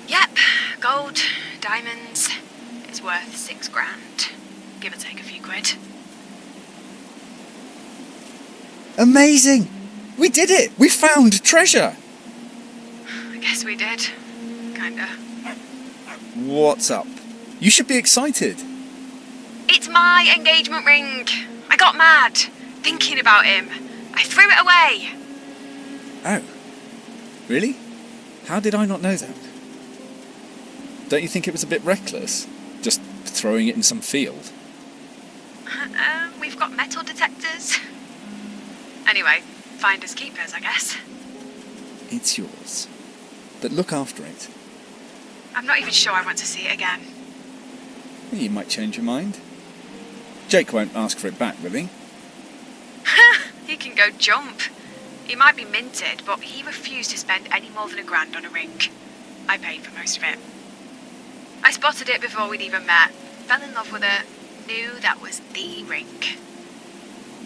Yep, gold, diamonds. It's worth £6,000. Give or take a few quid. Amazing! We did it! We found treasure! I guess we did. Kinda. What's up? You should be excited. It's my engagement ring. I got mad, thinking about him. I threw it away. Oh. Really? How did I not know that? Don't you think it was a bit reckless? Just throwing it in some field? We've got metal detectors. Anyway, finders keepers, I guess. It's yours. But look after it. I'm not even sure I want to see it again. You might change your mind. Jake won't ask for it back, will he? He can go jump. He might be minted, but he refused to spend any more than £1,000 on a ring. I paid for most of it. I spotted it before we'd even met, fell in love with it, knew that was the ring.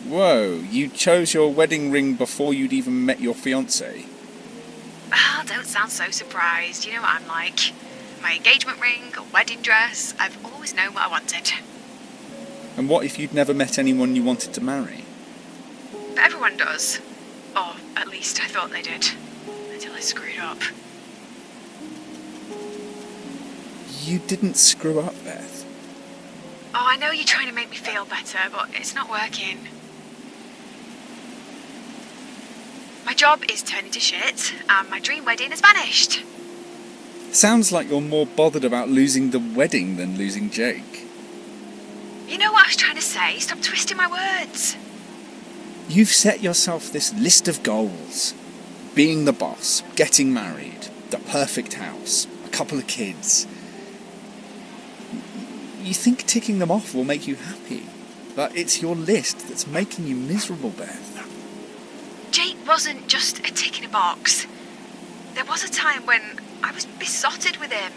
Whoa, you chose your wedding ring before you'd even met your fiancé? Ah, don't sound so surprised. You know what I'm like. My engagement ring, a wedding dress, I've always known what I wanted. And what if you'd never met anyone you wanted to marry? But everyone does. Or at least I thought they did. Until I screwed up. You didn't screw up, Beth. Oh, I know you're trying to make me feel better, but it's not working. My job is turning to shit, and my dream wedding has vanished. Sounds like you're more bothered about losing the wedding than losing Jake. You know what I was trying to say? Stop twisting my words. You've set yourself this list of goals. Being the boss, getting married, the perfect house, a couple of kids. You think ticking them off will make you happy, but it's your list that's making you miserable, Beth. Jake wasn't just a tick in a box. There was a time when I was besotted with him.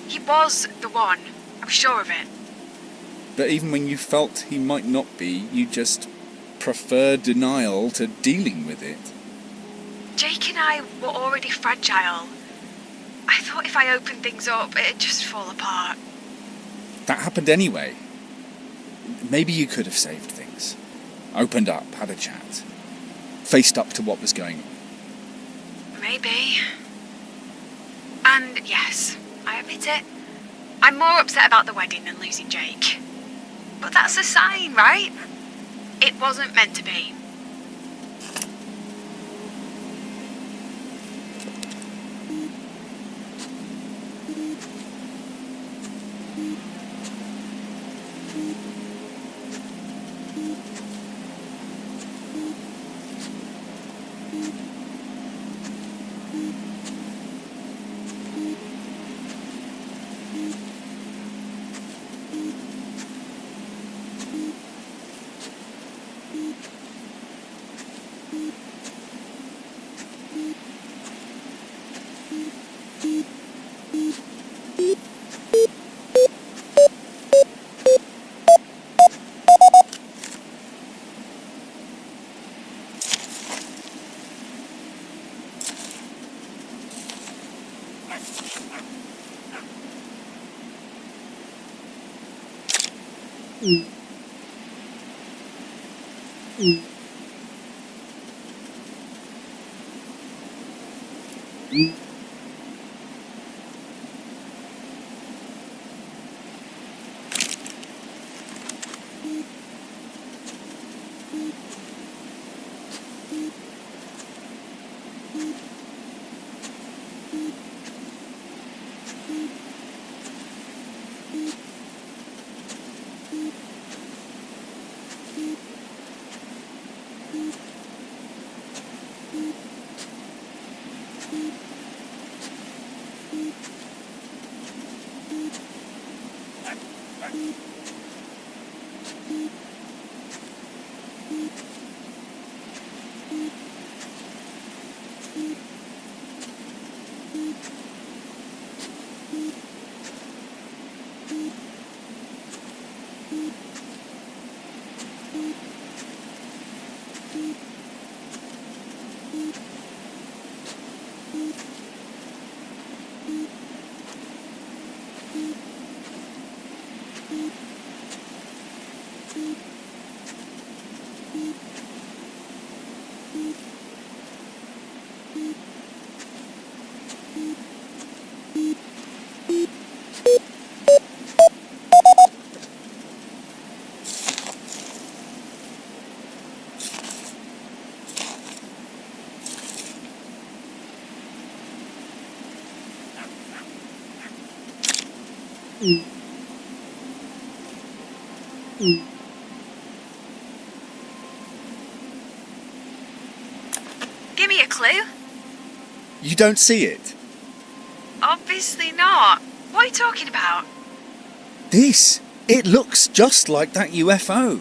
He was the one. I'm sure of it. But even when you felt he might not be, you just prefer denial to dealing with it. Jake and I were already fragile. I thought if I opened things up, it'd just fall apart. That happened anyway. Maybe you could have saved things. Opened up, had a chat. Faced up to what was going on. Maybe. And yes, I admit it. I'm more upset about the wedding than losing Jake. But that's a sign, right? It wasn't meant to be. Give me a clue. You don't see it? Obviously not. What are you talking about? This. It looks just like that UFO.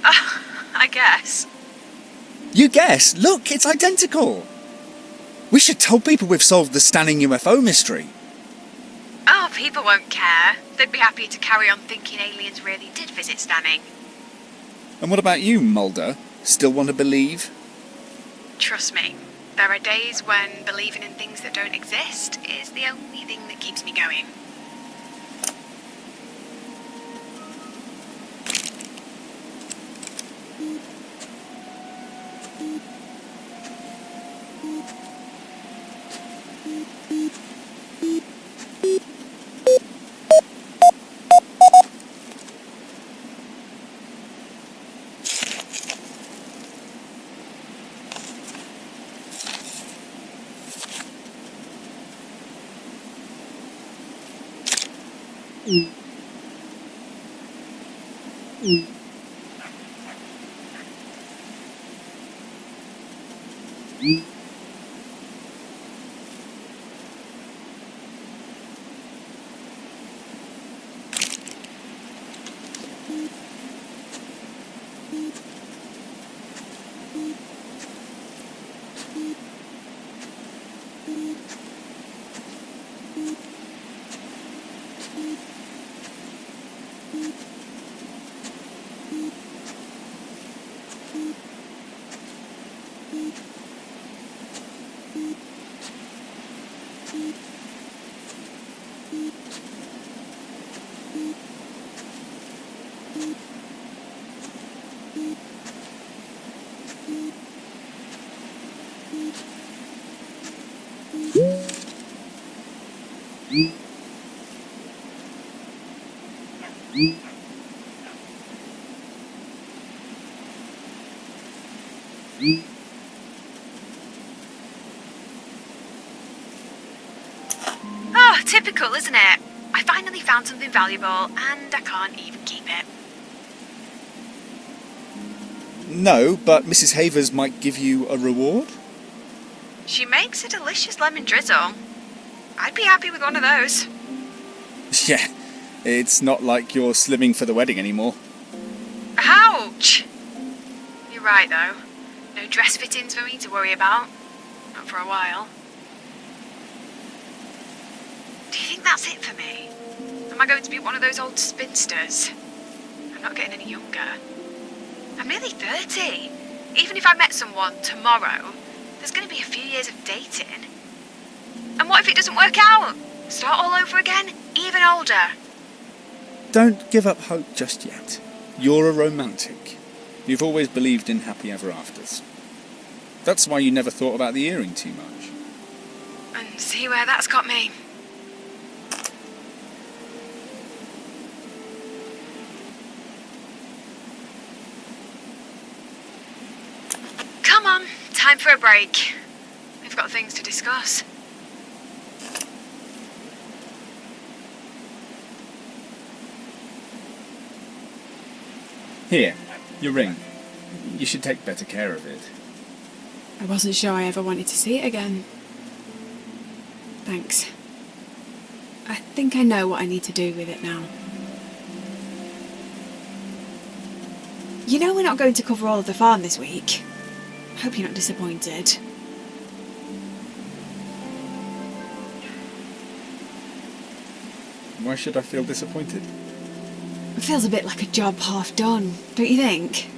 I guess. You guess? Look, it's identical. We should tell people we've solved the Stanning UFO mystery. Oh, people won't care. They'd be happy to carry on thinking aliens really did visit Stanning. And what about you, Mulder? Still want to believe? Trust me, there are days when believing in things that don't exist is the only thing that keeps me going. Oh, typical, isn't it? I finally found something valuable and I can't even keep it. No, but Mrs. Havers might give you a reward? She makes a delicious lemon drizzle. I'd be happy with one of those. Yeah, it's not like you're slimming for the wedding anymore. Ouch! You're right, though. No dress fittings for me to worry about. Not for a while. Do you think that's it for me? Am I going to be one of those old spinsters? I'm not getting any younger. I'm nearly 30. Even if I met someone tomorrow, there's going to be a few years of dating. And what if it doesn't work out? Start all over again, even older. Don't give up hope just yet. You're a romantic. You've always believed in happy ever afters. That's why you never thought about the earring too much. And see where that's got me. Come on, time for a break. We've got things to discuss. Here, your ring. You should take better care of it. I wasn't sure I ever wanted to see it again. Thanks. I think I know what I need to do with it now. You know we're not going to cover all of the farm this week. Hope you're not disappointed. Why should I feel disappointed? It feels a bit like a job half done, don't you think?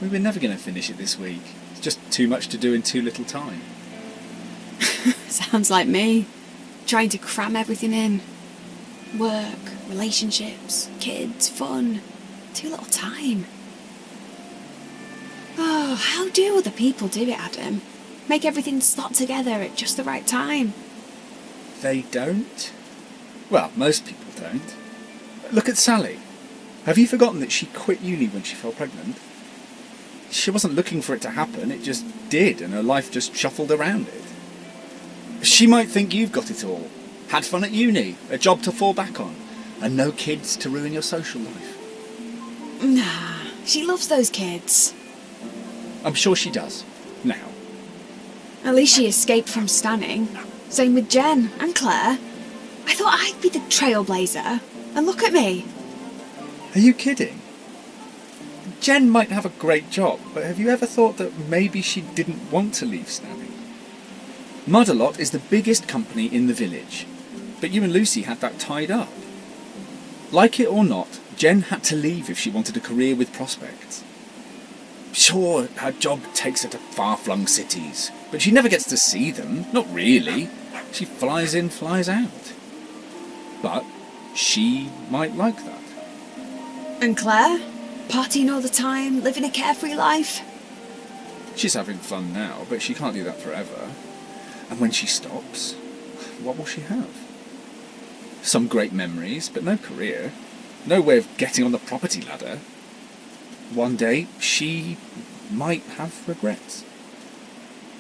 We were never going to finish it this week. It's just too much to do in too little time. Sounds like me. Trying to cram everything in. Work, relationships, kids, fun. Too little time. Oh, how do other people do it, Adam? Make everything slot together at just the right time. They don't? Well, most people don't. Look at Sally. Have you forgotten that she quit uni when she fell pregnant? She wasn't looking for it to happen, it just did, and her life just shuffled around it. She might think you've got it all. Had fun at uni, a job to fall back on, and no kids to ruin your social life. Nah, she loves those kids. I'm sure she does. Now. At least she escaped from Stanning. Same with Jen and Claire. I thought I'd be the trailblazer. And look at me. Are you kidding? Jen might have a great job, but have you ever thought that maybe she didn't want to leave Stanning? Mud-a-Lot is the biggest company in the village, but you and Lucy had that tied up. Like it or not, Jen had to leave if she wanted a career with prospects. Sure, her job takes her to far-flung cities, but she never gets to see them, not really. She flies in, flies out. But she might like that. And Claire? Partying all the time, living a carefree life? She's having fun now, but she can't do that forever. And when she stops, what will she have? Some great memories, but no career. No way of getting on the property ladder. One day, she might have regrets.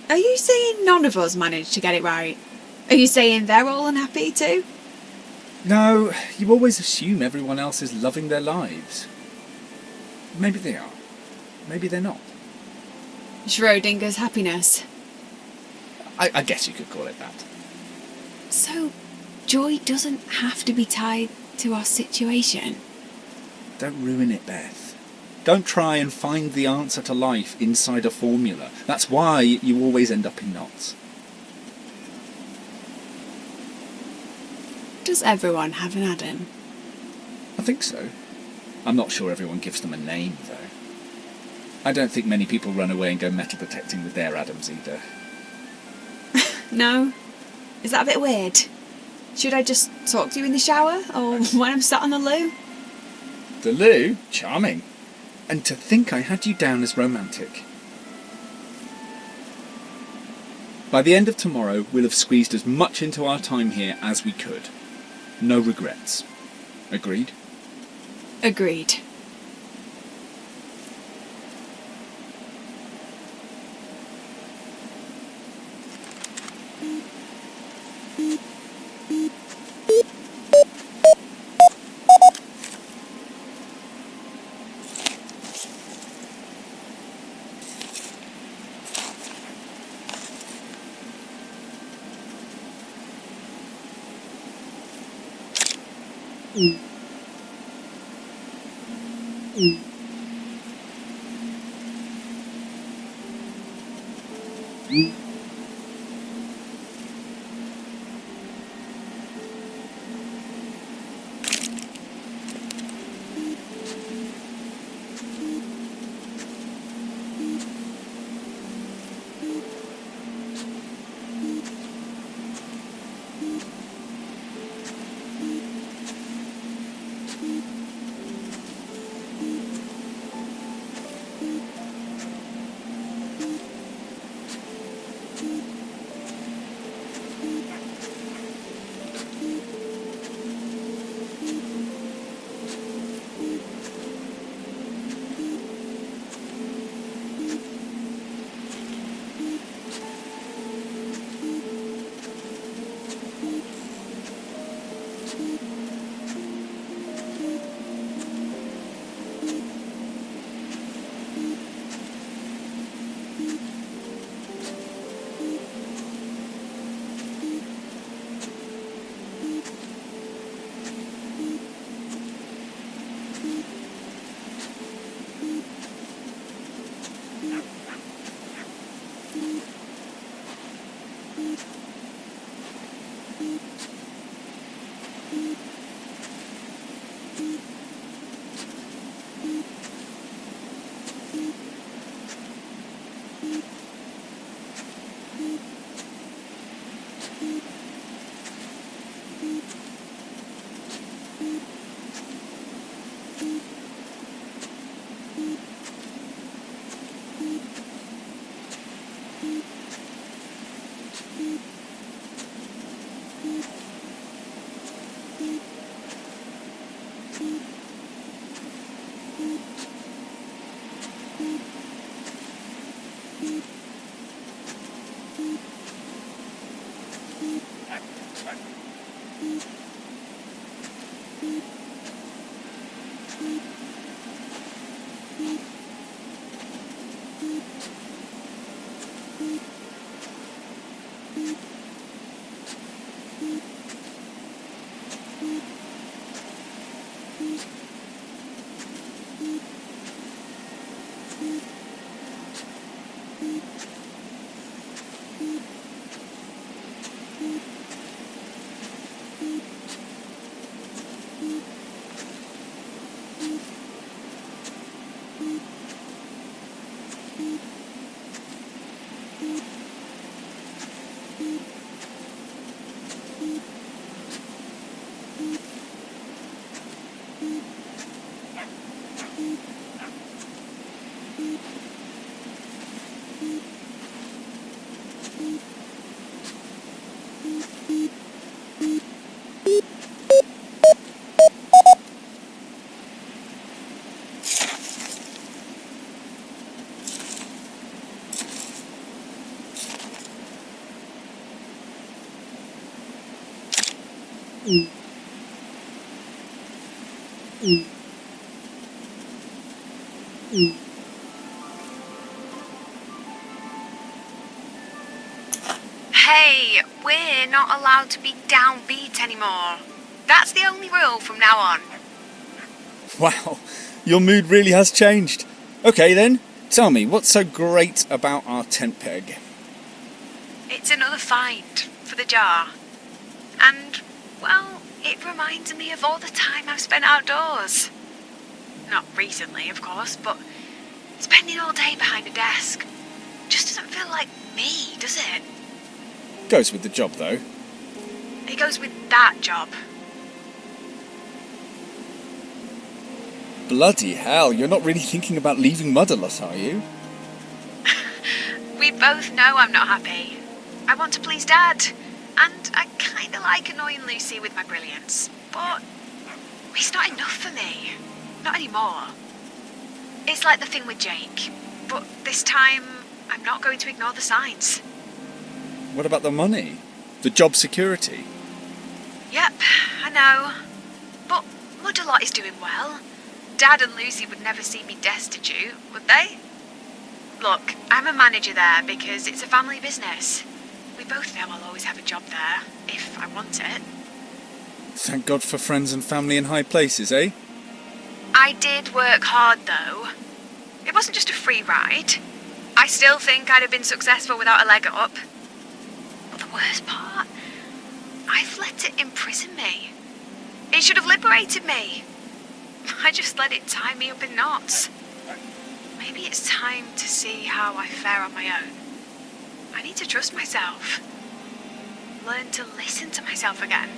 Are you saying none of us managed to get it right? Are you saying they're all unhappy too? No, you always assume everyone else is loving their lives. Maybe they are. Maybe they're not. Schrodinger's happiness. I guess you could call it that. So, joy doesn't have to be tied to our situation. Don't ruin it, Beth. Don't try and find the answer to life inside a formula. That's why you always end up in knots. Does everyone have an Adam? I think so. I'm not sure everyone gives them a name, though. I don't think many people run away and go metal detecting with their Adams either. No? Is that a bit weird? Should I just talk to you in the shower, or when I'm sat on the loo? The loo? Charming. And to think I had you down as romantic. By the end of tomorrow, we'll have squeezed as much into our time here as we could. No regrets. Agreed? Agreed. Hey, we're not allowed to be downbeat anymore. That's the only rule from now on. Wow, your mood really has changed. Okay then, tell me, what's so great about our tent peg? It's another find for the jar. And, well, it reminds me of all the time I've spent outdoors. Not recently, of course, but spending all day behind a desk just doesn't feel like me, does it? Goes with the job though. It goes with that job. Bloody hell, you're not really thinking about leaving Motherless, are you? We both know I'm not happy. I want to please Dad, and I kind of like annoying Lucy with my brilliance, but it's not enough for me. Not anymore. It's like the thing with Jake, but this time I'm not going to ignore the signs. What about the money? The job security? Yep, I know. But Mudderlot is doing well. Dad and Lucy would never see me destitute, would they? Look, I'm a manager there because it's a family business. We both know I'll always have a job there, if I want it. Thank God for friends and family in high places, eh? I did work hard, though. It wasn't just a free ride. I still think I'd have been successful without a leg up. But the worst part, I've let it imprison me. It should have liberated me. I just let it tie me up in knots. Maybe it's time to see how I fare on my own. I need to trust myself. Learn to listen to myself again.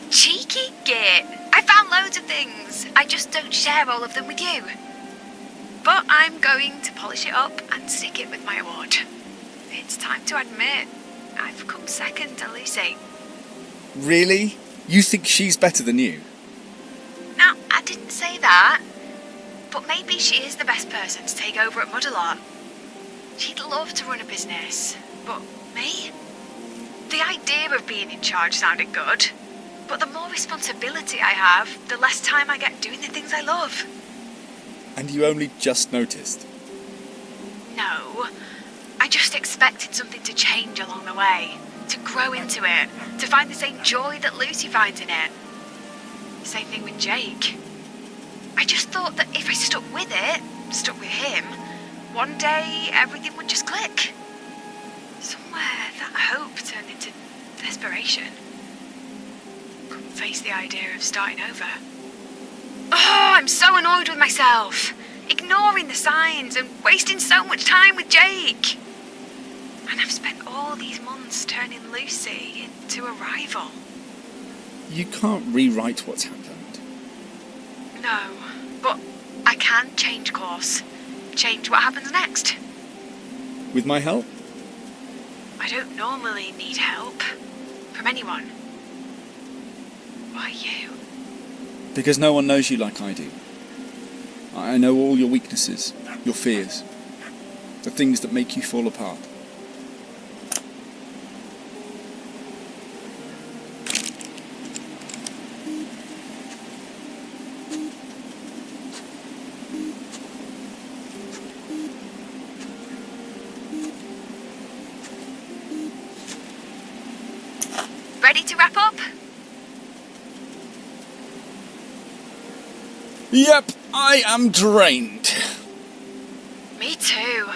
Cheeky git. I found loads of things. I just don't share all of them with you. But I'm going to polish it up and stick it with my award. It's time to admit, I've come second to Lucy. Really? You think she's better than you? Now, I didn't say that. But maybe she is the best person to take over at Mudderlot. She'd love to run a business. But me? The idea of being in charge sounded good. But the more responsibility I have, the less time I get doing the things I love. And you only just noticed? No. I just expected something to change along the way. To grow into it. To find the same joy that Lucy finds in it. Same thing with Jake. I just thought that if I stuck with it, stuck with him, one day everything would just click. Somewhere that hope turned into desperation. Couldn't face the idea of starting over. Oh, I'm so annoyed with myself. Ignoring the signs and wasting so much time with Jake. And I've spent all these months turning Lucy into a rival. You can't rewrite what's happened. No, but I can change course. Change what happens next. With my help? I don't normally need help from anyone. Why you? Because no one knows you like I do. I know all your weaknesses, your fears, the things that make you fall apart. Ready to wrap up? Yep, I am drained. Me too.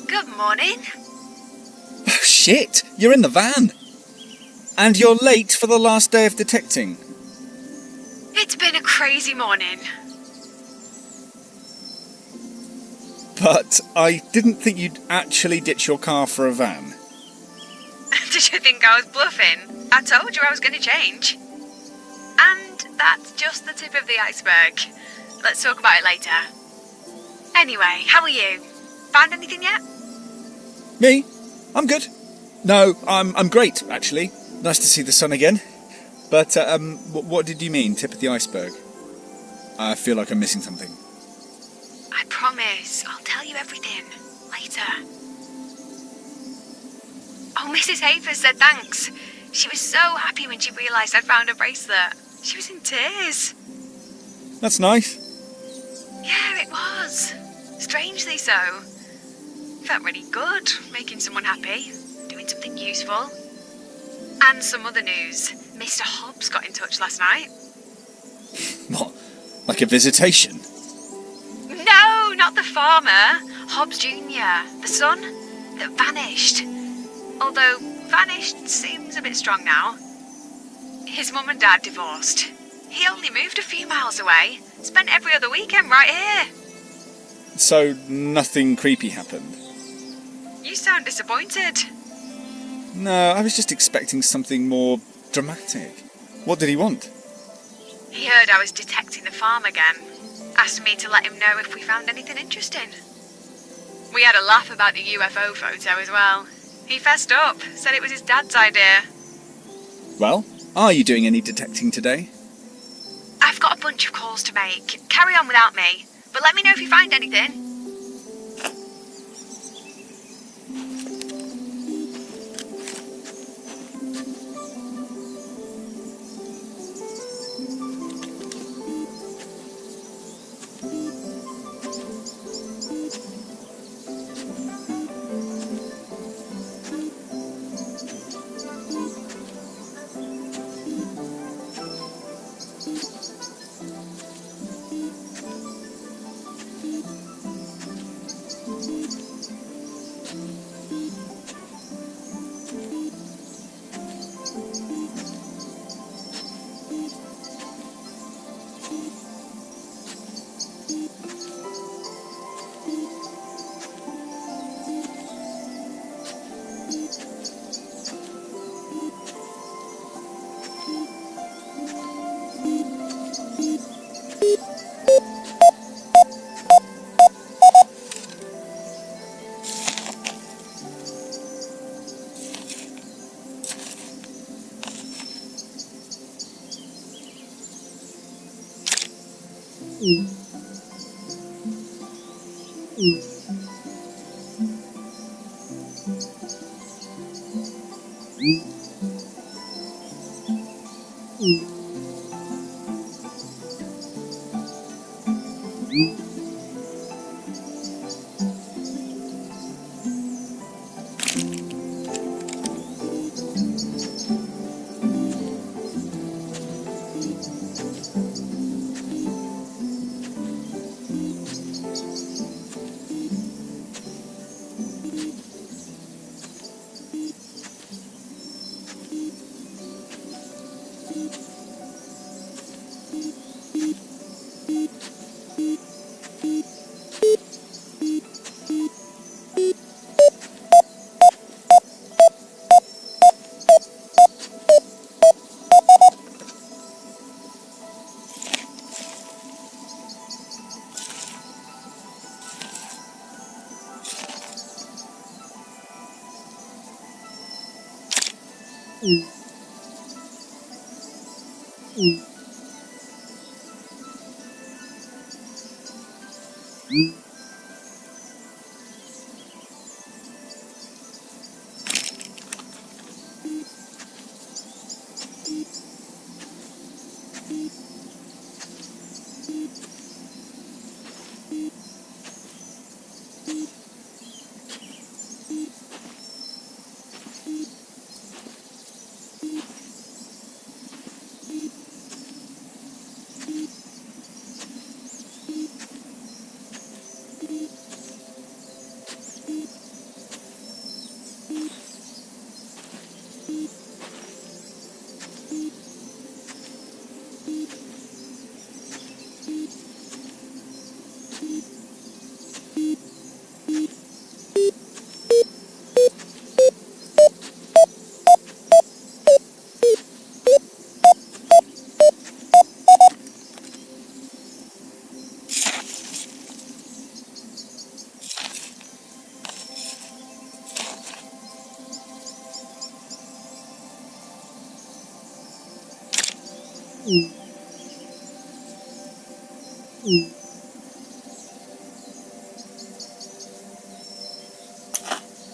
Good morning. Oh, shit, you're in the van. And you're late for the last day of detecting. It's been a crazy morning. But I didn't think you'd actually ditch your car for a van. Did you think I was bluffing? I told you I was going to change. And that's just the tip of the iceberg. Let's talk about it later. Anyway, how are you? Found anything yet? Me? I'm good. No, I'm great, actually. Nice to see the sun again. But, what did you mean, tip of the iceberg? I feel like I'm missing something. I promise, I'll tell you everything later. Oh, Mrs. Hafers said thanks. She was so happy when she realised I'd found a bracelet. She was in tears. That's nice. Yeah, it was. Strangely so. Felt really good, making someone happy, doing something useful. And some other news. Mr. Hobbs got in touch last night. What? Like a visitation? No, not the farmer. Hobbs Jr., the son that vanished. Although vanished seems a bit strong now. His mum and dad divorced. He only moved a few miles away. Spent every other weekend right here. So nothing creepy happened? You sound disappointed. No, I was just expecting something more dramatic. What did he want? He heard I was detecting the farm again. Asked me to let him know if we found anything interesting. We had a laugh about the UFO photo as well. He fessed up, said it was his dad's idea. Well, are you doing any detecting today? I've got a bunch of calls to make. Carry on without me. But let me know if you find anything.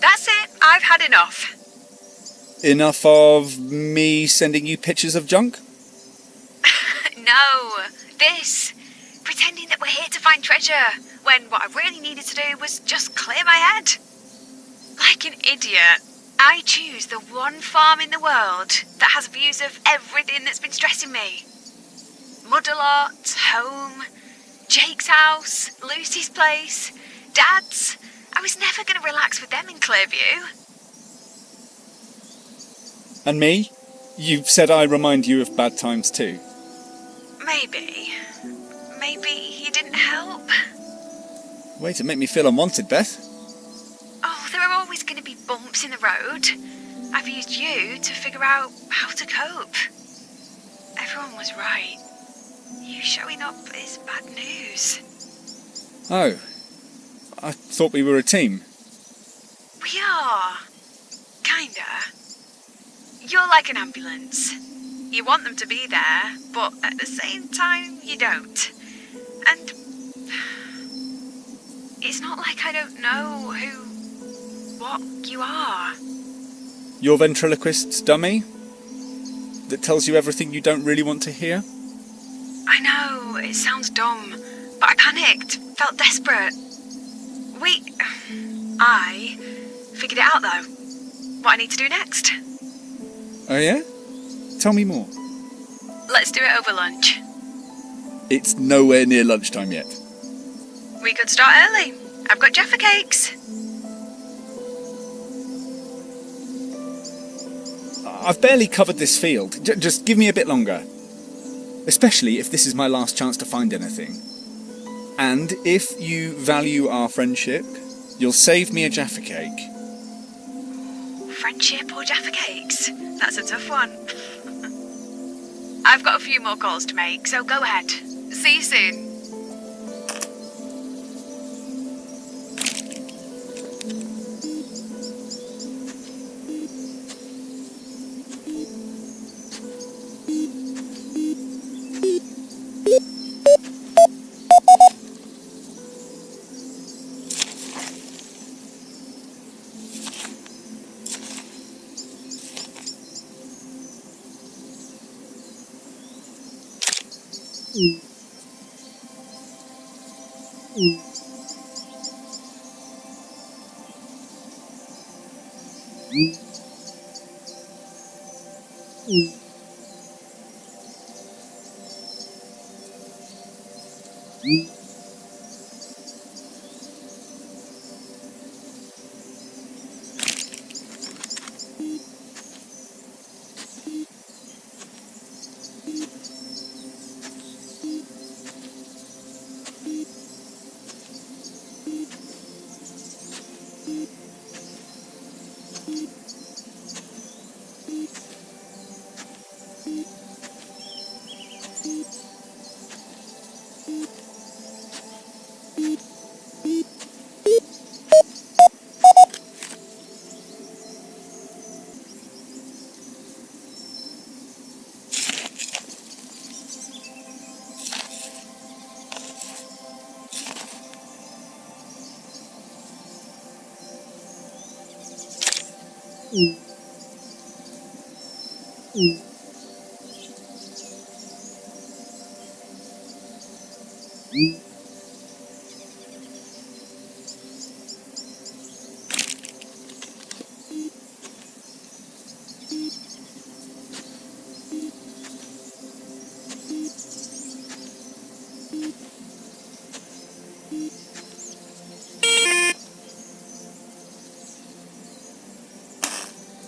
That's it. I've had enough. Enough of me sending you pictures of junk? No. This. Pretending that we're here to find treasure, when what I really needed to do was just clear my head. Like an idiot, I choose the one farm in the world that has views of everything that's been stressing me. Mudalot, home, Jake's house, Lucy's place, Dad's. I was never going to relax with them in Clearview. And me? You've said I remind you of bad times too. Maybe. Maybe he didn't help. Way to make me feel unwanted, Beth. Oh, there are always going to be bumps in the road. I've used you to figure out how to cope. Everyone was right. You showing up is bad news. Oh. I thought we were a team. We are. Kinda. You're like an ambulance. You want them to be there, but at the same time, you don't. And it's not like I don't know what you are. Your ventriloquist's dummy? That tells you everything you don't really want to hear? I know, it sounds dumb, but I panicked, felt desperate. I figured it out though. What I need to do next. Oh yeah? Tell me more. Let's do it over lunch. It's nowhere near lunchtime yet. We could start early. I've got Jaffa cakes. I've barely covered this field. Just give me a bit longer. Especially if this is my last chance to find anything. And if you value our friendship, you'll save me a Jaffa cake. Friendship or Jaffa cakes? That's a tough one. I've got a few more calls to make, so go ahead. See you soon.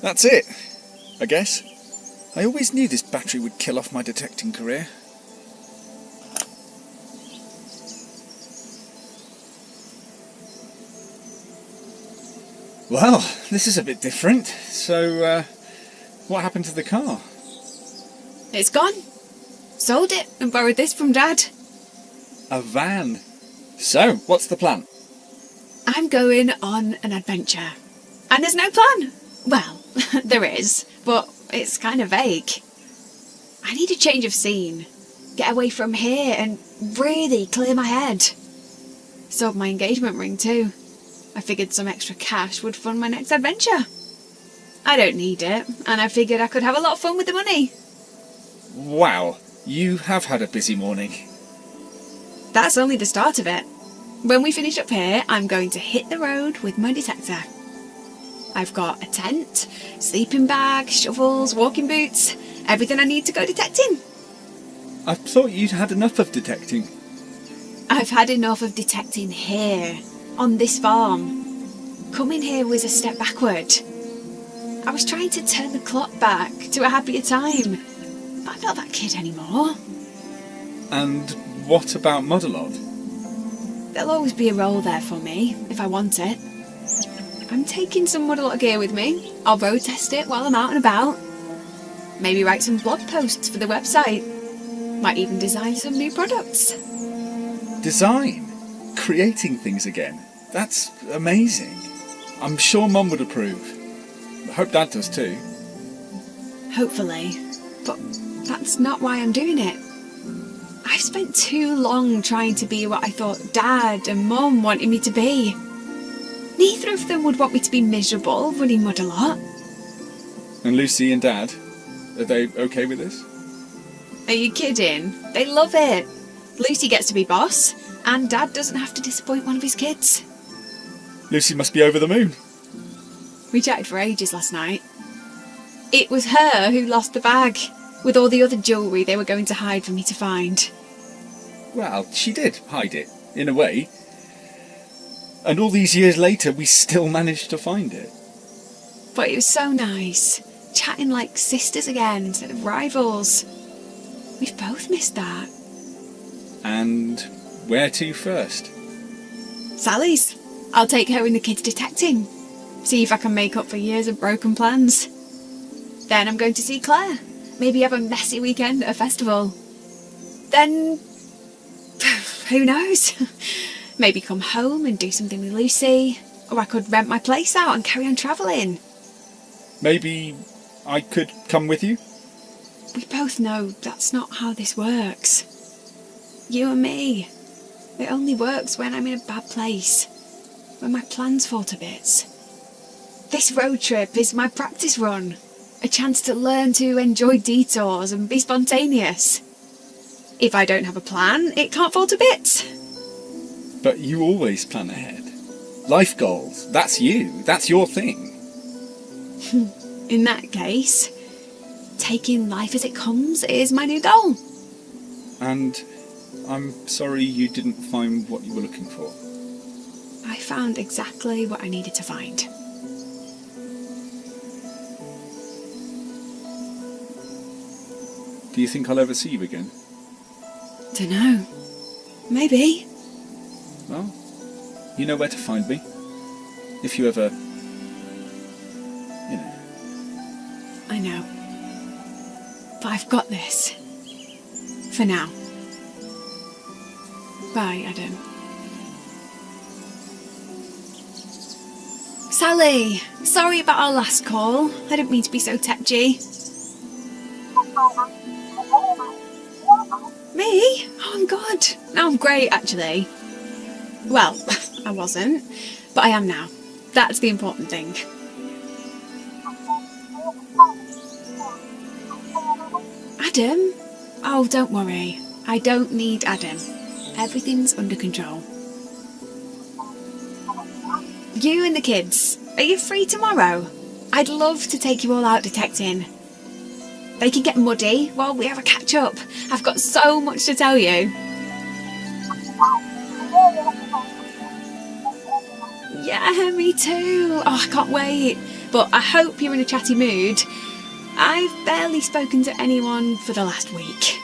That's it, I guess. I always knew this battery would kill off my detecting career. Well, this is a bit different. So, what happened to the car? It's gone. Sold it and borrowed this from Dad. A van. So, what's the plan? I'm going on an adventure. And there's no plan. Well, there is, but it's kind of vague. I need a change of scene. Get away from here and really clear my head. Sold my engagement ring too. I figured some extra cash would fund my next adventure. I don't need it, and I figured I could have a lot of fun with the money. Wow, you have had a busy morning. That's only the start of it. When we finish up here, I'm going to hit the road with my detector. I've got a tent, sleeping bag, shovels, walking boots, everything I need to go detecting. I thought you'd had enough of detecting. I've had enough of detecting here, on this farm. Coming here was a step backward. I was trying to turn the clock back to a happier time. But I'm not that kid anymore. And what about Modelod? There'll always be a role there for me, if I want it. I'm taking some Modelot gear with me. I'll road test it while I'm out and about. Maybe write some blog posts for the website. Might even design some new products. Design? Creating things again? That's amazing. I'm sure Mum would approve. I hope Dad does too. Hopefully. But that's not why I'm doing it. I've spent too long trying to be what I thought Dad and Mum wanted me to be. Neither of them would want me to be miserable running Modelot. And Lucy and Dad, are they okay with this? Are you kidding? They love it. Lucy gets to be boss, and Dad doesn't have to disappoint one of his kids. Lucy must be over the moon. We chatted for ages last night. It was her who lost the bag, with all the other jewellery they were going to hide for me to find. Well, she did hide it, in a way. And all these years later, we still managed to find it. But it was so nice, chatting like sisters again instead of rivals. We've both missed that. And where to first? Sally's. I'll take her and the kids detecting. See if I can make up for years of broken plans. Then I'm going to see Claire. Maybe have a messy weekend at a festival. Then, who knows? Maybe come home and do something with Lucy. Or I could rent my place out and carry on travelling. Maybe I could come with you? We both know that's not how this works. You and me. It only works when I'm in a bad place. When my plans fall to bits. This road trip is my practice run. A chance to learn to enjoy detours and be spontaneous. If I don't have a plan, it can't fall to bits. But you always plan ahead. Life goals, that's you. That's your thing. In that case, taking life as it comes is my new goal. And I'm sorry you didn't find what you were looking for. I found exactly what I needed to find. Do you think I'll ever see you again? Dunno. Maybe. Well, you know where to find me. If you ever... you know. I know. But I've got this. For now. Bye, Adam. Sally! Sorry about our last call. I didn't mean to be so tetchy. Me? Oh, I'm good. No, I'm great, actually. Well, I wasn't, but I am now. That's the important thing. Adam? Oh, don't worry. I don't need Adam. Everything's under control. You and the kids, are you free tomorrow? I'd love to take you all out detecting. They can get muddy while we have a catch up. I've got so much to tell you. Yeah, me too. Oh, I can't wait. But I hope you're in a chatty mood. I've barely spoken to anyone for the last week.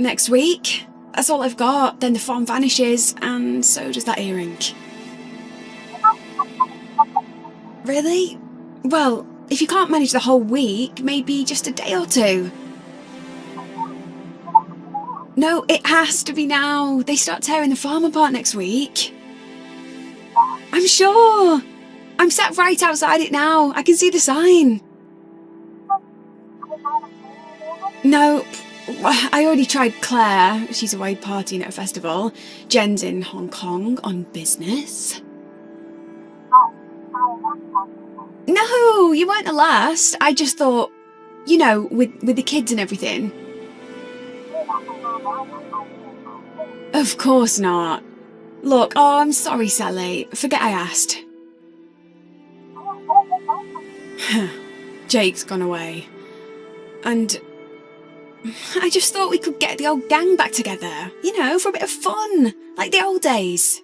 next week. That's all I've got. Then the farm vanishes, and so does that earring. Really? Well, if you can't manage the whole week, maybe just a day or two. No, it has to be now. They start tearing the farm apart next week. I'm sure. I'm sat right outside it now. I can see the sign. No, I already tried Claire. She's away partying at a festival. Jen's in Hong Kong on business. No, you weren't the last. I just thought, you know, with the kids and everything. Of course not. Look, oh, I'm sorry, Sally. Forget I asked. Jake's gone away. And I just thought we could get the old gang back together. You know, for a bit of fun. Like the old days.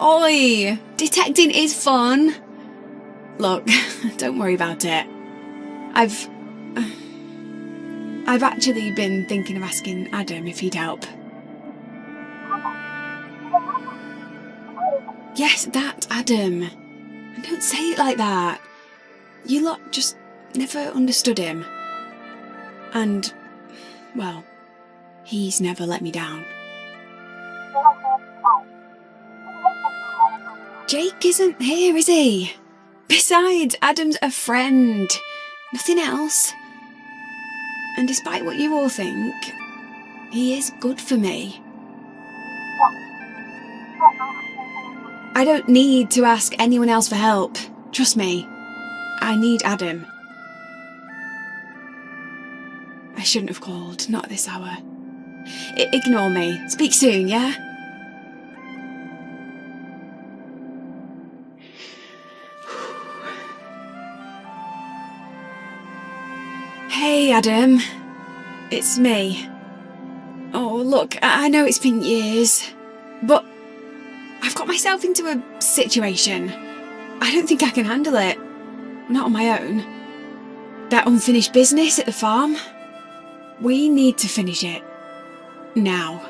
Oi! Detecting is fun. Look, don't worry about it. I've actually been thinking of asking Adam if he'd help. Yes, that Adam. And don't say it like that. You lot just never understood him. And, well, he's never let me down. Jake isn't here, is he? Besides, Adam's a friend. Nothing else. And despite what you all think, he is good for me. I don't need to ask anyone else for help. Trust me. I need Adam. I shouldn't have called, not at this hour. Ignore me. Speak soon, yeah? Hey, Adam. It's me. Oh, look, I know it's been years, but I've got myself into a situation. I don't think I can handle it. Not on my own. That unfinished business at the farm. We need to finish it. Now.